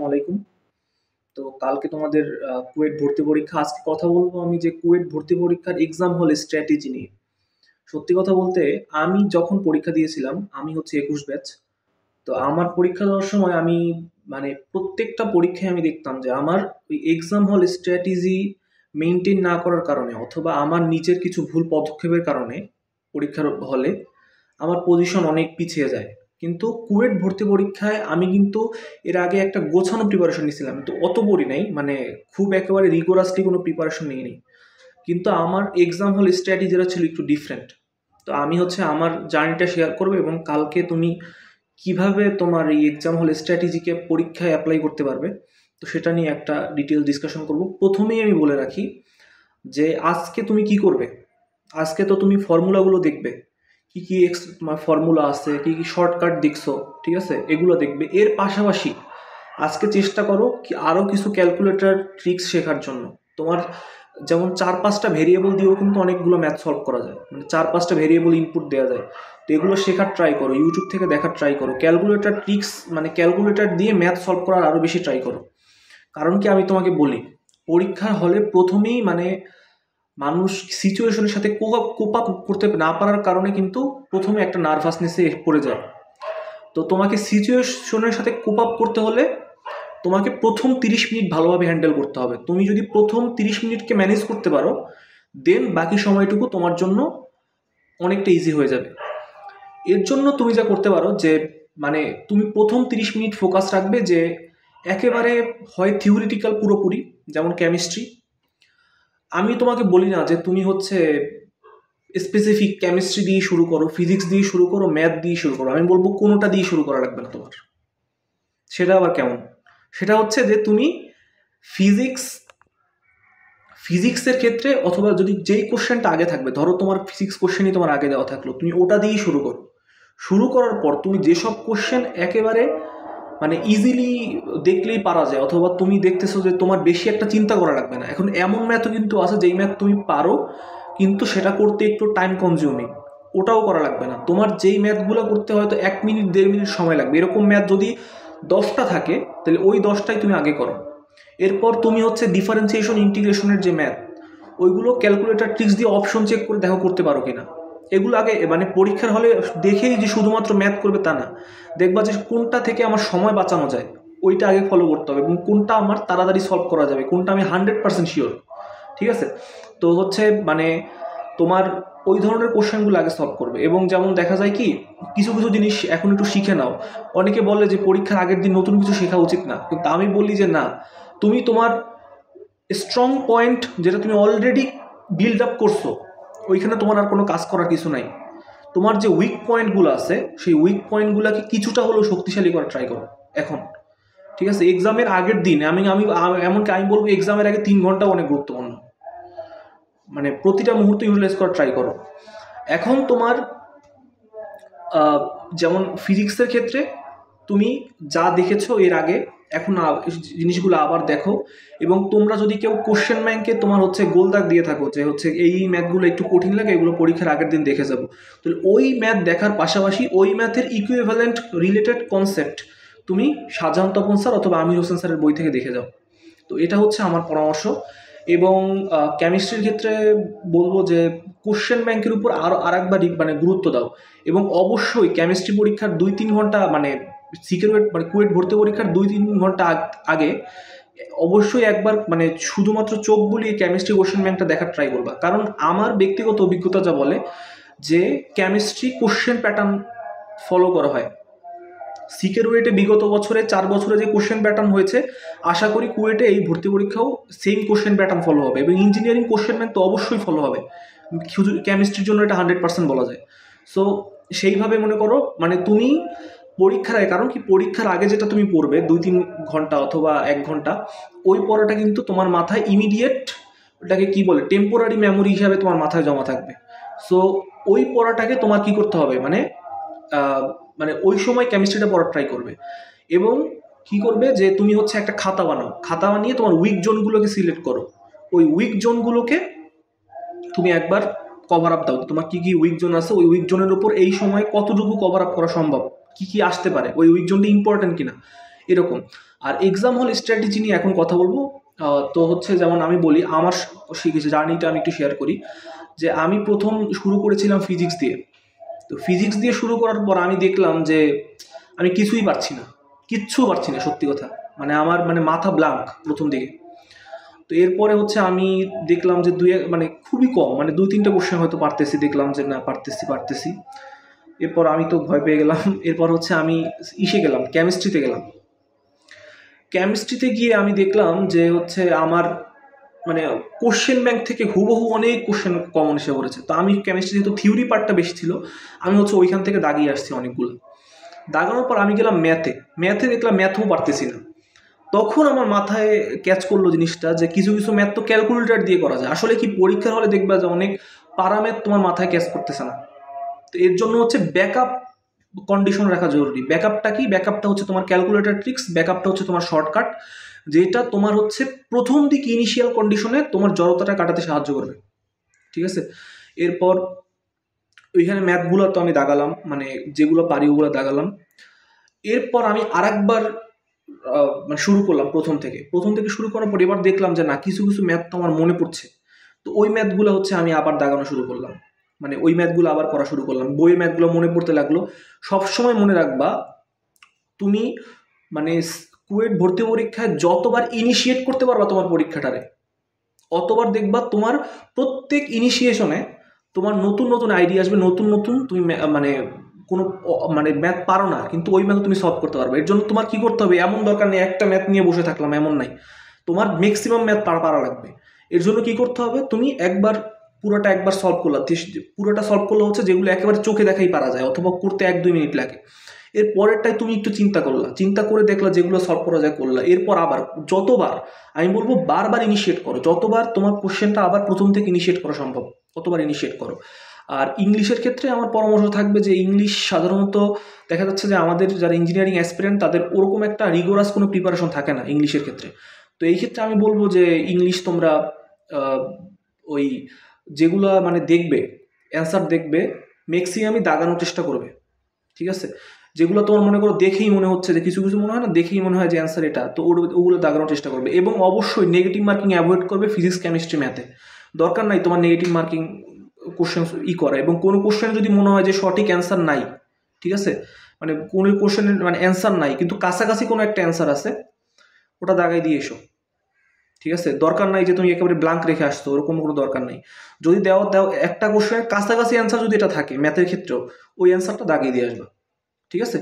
আসসালামু আলাইকুম। তো কালকে তোমাদের কুয়েট ভর্তি পরীক্ষা। আজকে কথা বলবো আমি যে কুয়েট ভর্তি পরীক্ষার এক্সাম হল স্ট্র্যাটেজি নিয়ে। সত্যি কথা বলতে আমি যখন পরীক্ষা দিয়েছিলাম, আমি হচ্ছে ২১ ব্যাচ। তো আমার পরীক্ষা দেওয়ার সময় আমি মানে প্রত্যেকটা পরীক্ষায় আমি দেখতাম যে আমার ওই এক্সাম হল স্ট্র্যাটেজি মেইনটেইন না করার কারণে অথবা আমার নিজের কিছু ভুল পদক্ষেপের কারণে পরীক্ষার হলে আমার পজিশন অনেক পিছিয়ে যায়। কিন্তু কুয়েট ভর্তি পরীক্ষায় আমি কিন্তু এর আগে একটা গোছানো প্রিপারেশন নিয়েছিলাম, তো অত পড়ি নাই, মানে খুব একেবারে রিগোরাসলি কোনো প্রিপারেশন নিইনি। কিন্তু আমার এক্সাম হল স্ট্র্যাটেজিটা ছিল একটু ডিফারেন্ট। তো আমি হচ্ছে আমার জার্নিটা শেয়ার করবো এবং কালকে তুমি কিভাবে তোমার এই এক্সাম হল স্ট্র্যাটেজিকে পরীক্ষায় অ্যাপ্লাই করতে পারবে, তো সেটা নিয়ে একটা ডিটেল ডিসকাশন করব। প্রথমেই আমি বলে রাখি যে আজকে তুমি কি করবে। আজকে তো তুমি ফর্মুলাগুলো দেখবে, কি কি তোমার ফর্মুলা আছে, কি কি শর্টকাট দেখছো, ঠিক আছে, এগুলো দেখবে। এর পাশাপাশি আজকে চেষ্টা করো কি আরও কিছু ক্যালকুলেটর ট্রিক্স শেখার জন্য। তোমার যেমন ৪-৫টা ভেরিয়েবল দিয়েও কিন্তু অনেকগুলো ম্যাথ সলভ করা যায়, মানে ৪-৫টা ভেরিয়েবল ইনপুট দেওয়া যায়। তো এগুলো শেখার ট্রাই করো, ইউটিউব থেকে দেখার ট্রাই করো। ক্যালকুলেটর ট্রিক্স মানে ক্যালকুলেটর দিয়ে ম্যাথ সলভ করার আরও বেশি ট্রাই করো। কারণ কি আমি তোমাকে বলি, পরীক্ষার হলে প্রথমেই মানে মানুষ সিচুয়েশনের সাথে কোপ আপ করতে না পারার কারণে কিন্তু প্রথমে একটা নার্ভাসনেসে পড়ে যায়। তো তোমাকে সিচুয়েশনের সাথে কোপ আপ করতে হলে তোমাকে প্রথম 30 মিনিট ভালোভাবে হ্যান্ডেল করতে হবে। তুমি যদি প্রথম 30 মিনিটকে ম্যানেজ করতে পারো, দেন বাকি সময়টুকু তোমার জন্য অনেকটা ইজি হয়ে যাবে। এর জন্য তুমি যা করতে পারো যে মানে তুমি প্রথম 30 মিনিট ফোকাস রাখবে যে একেবারে হয় থিওরিটিক্যাল পুরোপুরি, যেমন কেমিস্ট্রি। আমি তোমাকে বলি না যে তুমি হচ্ছে স্পেসিফিক কেমিস্ট্রি দিয়ে শুরু করো, ফিজিক্স দিয়ে শুরু করো, ম্যাথ দিয়ে শুরু করো। আমি বলবো কোনোটা দিয়ে শুরু করা লাগবে না তোমার। সেটা আবার কেমন? সেটা হচ্ছে যে তুমি ফিজিক্স ফিজিক্সের ক্ষেত্রে অথবা যদি যেই কোশ্চেনটা আগে থাকবে, ধরো তোমার ফিজিক্স কোশ্চেনই তোমার আগে দেওয়া থাকলো, তুমি ওটা দিয়েই শুরু করো। শুরু করার পর তুমি যেসব কোশ্চেন একেবারে মানে ইজিলি দেখলেই পারা যায়, অথবা তুমি দেখতেছো যে তোমার বেশি একটা চিন্তা করা লাগবে না। এখন এমন ম্যাথও কিন্তু আছে যেই ম্যাথ তুমি পারো কিন্তু সেটা করতে একটু টাইম কনজিউমিং, ওটাও করা লাগবে না। তোমার যেই ম্যাথগুলো করতে হয়তো 1 মিনিট 1.5 মিনিট সময় লাগবে, এরকম ম্যাথ যদি 10টা থাকে তাহলে ওই 10টাই তুমি আগে করো। এরপর তুমি হচ্ছে ডিফারেন্সিয়েশন ইন্টিগ্রেশনের যে ম্যাথ, ওইগুলো ক্যালকুলেটর ট্রিক্স দিয়ে অপশন চেক করে দেখো করতে পারো কিনা। এগুলো আগে মানে পরীক্ষার হলে দেখেই যে শুধুমাত্র ম্যাথ করবে তা না, দেখবা যে কোনটা থেকে আমার সময় বাঁচানো যায় ওইটা আগে ফলো করতে হবে, এবং কোনটা আমার তাড়াতাড়ি সলভ করা যাবে, কোনটা আমি 100% শিওর। ঠিক আছে? তো হচ্ছে মানে তোমার ওই ধরনের কোশ্চেনগুলো আগে সলভ করবে। এবং যেমন দেখা যায় কি, কিছু কিছু জিনিস এখন একটু শিখে নাও। অনেকে বলে যে পরীক্ষার আগের দিন নতুন কিছু শেখা উচিত না, কিন্তু আমি বলি যে না, তুমি তোমার স্ট্রং পয়েন্ট যেটা তুমি অলরেডি বিল্ড আপ করছো, ওইখানে তোমার আর কোনো কাজ করার কিছু নাই। তোমার যে উইক পয়েন্টগুলো আছে সেই উইক পয়েন্টগুলোকে কিছুটা হলেও শক্তিশালী করার ট্রাই করো এখন। ঠিক আছে? এক্সামের আগের দিন আমি আমি এমনকি আমি বলবো এক্সামের আগে 3 ঘন্টা অনেক গুরুত্বপূর্ণ, মানে প্রতিটা মুহূর্ত ইউটিলাইজ করার ট্রাই করো। এখন তোমার যেমন ফিজিক্সের ক্ষেত্রে তুমি যা দেখেছো এর আগে, এখন জিনিসগুলো আবার দেখো। এবং তোমরা যদি কেউ কোশ্চেন ব্যাংকে তোমার হচ্ছে গোল দাগ দিয়ে থাকো যে হচ্ছে এই ম্যাথগুলো একটু কঠিন লাগে, এগুলো পরীক্ষার আগের দিন দেখে যাবো, তাহলে ওই ম্যাথ দেখার পাশাপাশি ওই ম্যাথের ইকুইভ্যালেন্ট রিলেটেড কনসেপ্ট তুমি শাহজাহান তপন স্যার অথবা আমির হোসেন স্যারের বই থেকে দেখে যাও। তো এটা হচ্ছে আমার পরামর্শ। এবং কেমিস্ট্রির ক্ষেত্রে বলবো যে কোশ্চেন ব্যাংকের উপর আরও আরেকবার মানে গুরুত্ব দাও। এবং অবশ্যই কেমিস্ট্রি পরীক্ষার 2-3 ঘন্টা মানে সিকিউরিট মানে কুয়েট ভর্তি পরীক্ষার 2-3 ঘন্টা আগে অবশ্যই একবার মানে শুধুমাত্র চোখ বুলিয়ে কেমিস্ট্রি কোশ্চেন ব্যাংকটা দেখার ট্রাই করবা। কারণ আমার ব্যক্তিগত অভিজ্ঞতা যা বলে যে কেমিস্ট্রি কোশ্চেন প্যাটার্ন ফলো করা হয়। সিকিউরিটে বিগত বছরে 4 বছরে যে কোশ্চেন প্যাটার্ন হয়েছে, আশা করি কুয়েটে এই ভর্তি পরীক্ষাও সেম কোশ্চেন প্যাটার্ন ফলো হবে। এবং ইঞ্জিনিয়ারিং কোশ্চেন ব্যাংক তো অবশ্যই ফলো হবে, শুধু কেমিস্ট্রির জন্য এটা 100% বলা যায়। সো সেইভাবে মনে করো মানে তুমি পরীক্ষার আগে, কারণ কি পরীক্ষার আগে যেটা তুমি পড়বে 2-3 ঘন্টা অথবা 1 ঘন্টা, ওই পড়াটা কিন্তু তোমার মাথায় ইমিডিয়েট, ওটাকে কি বলে, টেম্পোরারি মেমোরি হিসাবে তোমার মাথায় জমা থাকবে। সো ওই পড়াটাকে তোমার কি করতে হবে মানে মানে ওই সময় কেমিস্ট্রিটা পড়ার ট্রাই করবে। এবং কি করবে যে তুমি হচ্ছে একটা খাতা বানাও, খাতা বানিয়ে তোমার উইক জোনগুলোকে সিলেক্ট করো। ওই উইক জোনগুলোকে তুমি একবার কভার আপ দাও, তোমার কি কি উইক জোন আছে, ওই উইক জোনের উপর এই সময় কতটুকু কভার আপ করা সম্ভব, কি কি আসতে পারে, ওই উইক জোনটা ইম্পর্টেন্ট কিনা, এরকম। আর এক্সাম হল স্ট্র্যাটেজি নিয়ে এখন কথা বলবো। তো হচ্ছে যেমন আমি বলি আমার শিখেছি জার্নিটা আমি একটু শেয়ার করি, যে আমি প্রথম শুরু করেছিলাম ফিজিক্স দিয়ে। তো ফিজিক্স দিয়ে শুরু করার পর আমি দেখলাম যে আমি কিছুই পারছি না, কিচ্ছু পারছি না, সত্যি কথা। মানে আমার মানে মাথা ব্ল্যাঙ্ক প্রথম দিকে। তো এরপরে হচ্ছে আমি দেখলাম যে মানে খুবই কম, মানে 2-3টা কোশ্চেন হয়তো পারতেছি, দেখলাম যে না পারতেছি। এরপর আমি তো ভয় পেয়ে গেলাম। এরপর হচ্ছে আমি গেলাম, কেমিস্ট্রিতে গেলাম। কেমিস্ট্রিতে গিয়ে আমি দেখলাম যে হচ্ছে আমার মানে কোশ্চেন ব্যাংক থেকে হুবহু অনেক কোশ্চেন কমন এসে পড়েছে। তো আমি কেমিস্ট্রি যেহেতু থিওরি পার্টটা বেশি ছিল, আমি হচ্ছে ওইখান থেকে দাগিয়ে আসছি অনেকগুলো। দাগানোর পর আমি গেলাম ম্যাথে দেখলাম ম্যাথও পারতেছি না। তখন আমার মাথায় ক্যাচ করলো জিনিসটা যে কিছু কিছু ম্যাথ তো ক্যালকুলেটর দিয়ে করা যায়। আসলে কি পরীক্ষার হলে দেখবা যে অনেক পারা ম্যাথ তোমার মাথায় ক্যাচ করতেছে না। তো এর জন্য হচ্ছে ব্যাকআপ কন্ডিশন রাখা জরুরি। ব্যাকআপটা কি? ব্যাকআপটা হচ্ছে তোমার ক্যালকুলেটর ট্রিক্স, ব্যাকআপটা হচ্ছে তোমার শর্টকাট, যেটা তোমার হচ্ছে প্রথম দিকে ইনিশিয়াল কন্ডিশনে তোমার জড়তাটা কাটাতে সাহায্য করবে। ঠিক আছে? এরপর ওইখানে ম্যাথগুলো তো আমি দাগালাম, মানে যেগুলো পারি ওগুলো দাগালাম। এরপর আমি আরেকবার মানে শুরু করলাম প্রথম থেকে শুরু করার পর এবার দেখলাম যে না, কিছু কিছু ম্যাথ তো আমার মনে পড়ছে। তো ওই ম্যাথগুলো হচ্ছে আমি আবার দাগানো শুরু করলাম, মানে ওই ম্যাথগুলো আবার করা শুরু করলাম, বইয়ের ম্যাথগুলো মনে পড়তে লাগলো। সবসময় মনে রাখবা, তুমি মানে কুয়েট ভর্তি পরীক্ষায় যতবার ইনিশিয়েট করতে পারবা তোমার পরীক্ষাটারে, অতবার দেখবা তোমার প্রত্যেক ইনিশিয়েশনে তোমার নতুন নতুন আইডিয়া আসবে, নতুন নতুন তুমি মানে কোনো মানে ম্যাথ পারো না কিন্তু ওই ম্যাথ তুমি সলভ করতে পারবে। এর জন্য তোমার কি করতে হবে, এমন দরকার নেই একটা ম্যাথ নিয়ে বসে থাকলাম, এমন নাই। তোমার ম্যাক্সিমাম ম্যাথ পারা লাগবে। এর জন্য কি করতে হবে, তুমি পুরোটা একবার সলভ করলা, পুরোটা সলভ করলে হচ্ছে যেগুলো একেবারে চোখে দেখাই পারা যায় অথবা করতে 1-2 মিনিট লাগে। এর পরেরটাই তুমি একটু চিন্তা করে দেখলা যেগুলো সলভ করা যায় করলা। এরপর আবার যতবার, আমি বলবো বারবার ইনিশিয়েট করো, যতবার তোমার কোশ্চেনটা আবার প্রথম থেকে ইনিশিয়েট করা সম্ভব ততবার ইনিশিয়েট করো। আর ইংলিশের ক্ষেত্রে আমার পরামর্শ থাকবে যে ইংলিশ সাধারণত দেখা যাচ্ছে যে আমাদের যারা ইঞ্জিনিয়ারিং অ্যাসপিরেন্ট তাদের ওরকম একটা রিগোরাস কোনো প্রিপারেশন থাকে না ইংলিশের ক্ষেত্রে। তো এই ক্ষেত্রে আমি বলবো যে ইংলিশ তোমরা ওই যেগুলো মানে দেখবে, অ্যান্সার দেখবে, ম্যাক্সিমামই দাগানোর চেষ্টা করবে। ঠিক আছে? যেগুলো তোমার মনে করো দেখেই মনে হচ্ছে যে কিছু কিছু মনে হয় না, দেখেই মনে হয় যে অ্যান্সার এটা, তো ওগুলো দাগানোর চেষ্টা করবে। এবং অবশ্যই নেগেটিভ মার্কিং অ্যাভয়েড করবে ফিজিক্স কেমিস্ট্রি ম্যাথে। দরকার নাই তোমার নেগেটিভ মার্কিং কোশ্চেন করা। এবং কোনো কোশ্চেন যদি মনে হয় যে সঠিক অ্যান্সার নাই, ঠিক আছে, মানে কোনো কোশ্চেনের মানে অ্যান্সার নাই কিন্তু কাছাকাছি কোনো একটা অ্যান্সার আছে, ওটা দাগাই দিয়ে এসো। ঠিক আছে? দরকার নাই যে তুমি একেবারে ব্ল্যাঙ্ক রেখে আসছো, ওরকম কোনো দরকার নেই। যদি দাও একটা কোশ্চেনের কাছাকাছি অ্যান্সার যদি এটা থাকে ম্যাথের ক্ষেত্রেও, ওই অ্যান্সারটা দাগিয়ে দিয়ে আসবা। ঠিক আছে?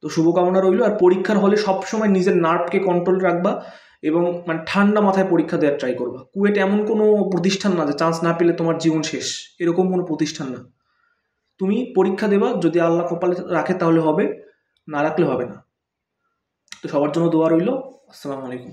তো শুভকামনা রইল। আর পরীক্ষার হলে সবসময় নিজের নার্ভকে কন্ট্রোল রাখবা এবং মানে ঠান্ডা মাথায় পরীক্ষা দেওয়ার ট্রাই করবা। কুয়েট এমন কোনো প্রতিষ্ঠান না যে চান্স না পেলে তোমার জীবন শেষ, এরকম কোনো প্রতিষ্ঠান না। তুমি পরীক্ষা দেবা, যদি আল্লাহ কপালে রাখে তাহলে হবে, না রাখলে হবে না। তো সবার জন্য দোয়া রইল। আসসালামু আলাইকুম।